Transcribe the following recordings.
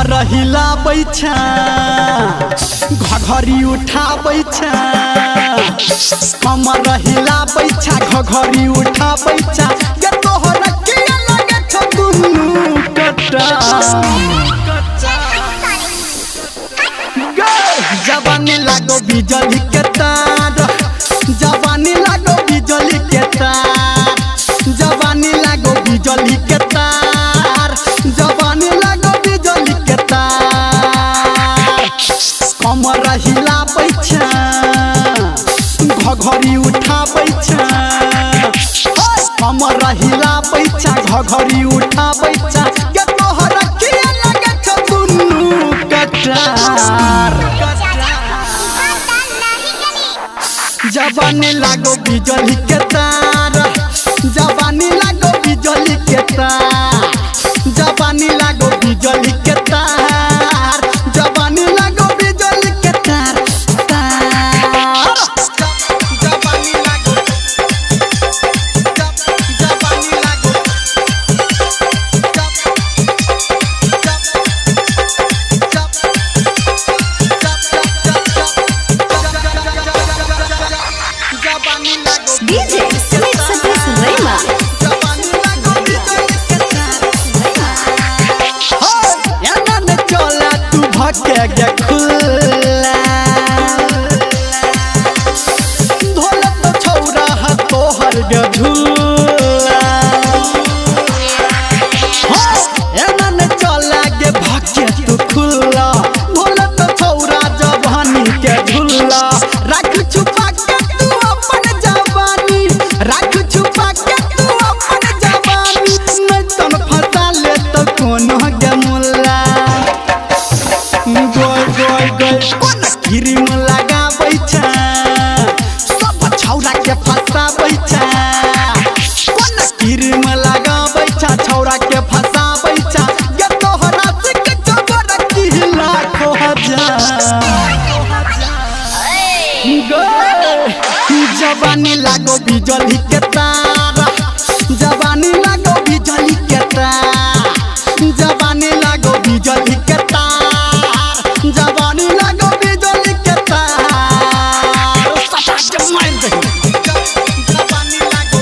कमर हिलाबै छ घघरी उठाबै छ कमर हिलाबै छ घघरी उठाबै छ के तोहरा किया लगे छ दुनु कट्टा जवानी लागो बिजली के तार जवानी लागो बिजली के तार जवानी लागो बिजली के तार जवानी लागो बिजली के तार कमर हिलाबै छ घघरी उठाबै छ कमर हिलाबै छ घघरी उठाबै छ के तोहरा किया लगे छ दुनु कटार जवानी लागो बिजली के तार जवानी लागो बिजली के तार जवानी लागो बिजली के तार जवानी लागो बिजली के तार जवानी लागो जवानी लागो DJ Smith Satish Rema के खुला ढोलक तो छौरा है तोहर गे झूला एना न चला गे भाग्य तू खुला ढोलक तो छौरा जवानी के झूला राख छुपा के तू अपन जवानी राख छुपा के तू अपन जवानी नहीं तन फसा ले तो कोनो गे मुल्ला कोन क्रीम लगाबै छ सब छौरा के फसाबै छ कोन क्रीम लगाबै छ छौरा के फसाबै छ गे तोहरा से के चोरा की लाखो हजार जवानी लागो बिजली के तार जवानी लागो बिजली के तार जवानी लागो बिजली के तार जवानी लागो बिजली के तार जवानी लागो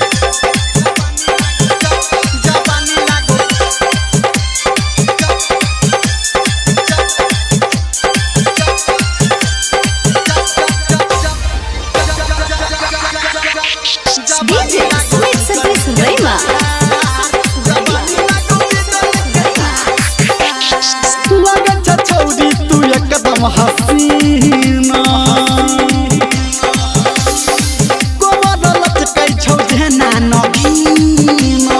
जवानी लागो DJ Smith Satish Rema लगत छ छौरी तू एकदम हसीना कोमर लचकै छौ जेना नगीना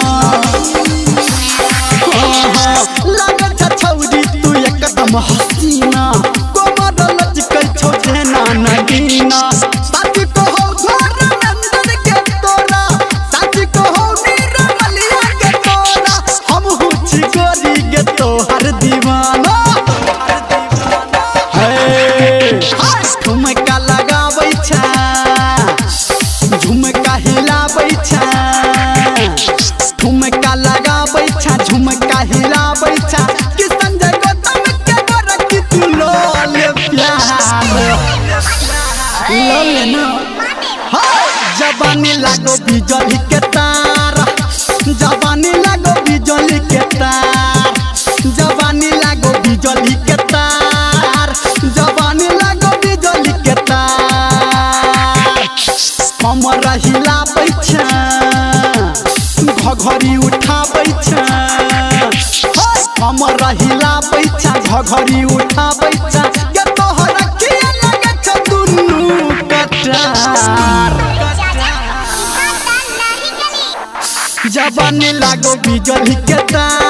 लगत छ छौरी तू एकदम हसीना कोमर लचकै छौ जेना नगीना सच कहो घर अंदर के तोरा सच कहो निरमलिया के तोरा हम हुछ गोरी गे तोहर दीवाना झुमका लगाबै छ झुमका हिलाबै छ झुमका लगाबै छ झुमका हिलाबै छ कि संजय गौतम के बरक तू लोले प्यार लोले ना जवानी लागो बिजली के तार जवानी लागो बिजली के तार जवानी लागो बिजली के तार जवानी लागो बिजली के तार कमर हिलाबै छ घघरी उठाबै छ कमर हिलाबै छ घघरी उठाबै छ के तोहरा किया लगे छ दुनु कटार जवानी लागो बिजली के तार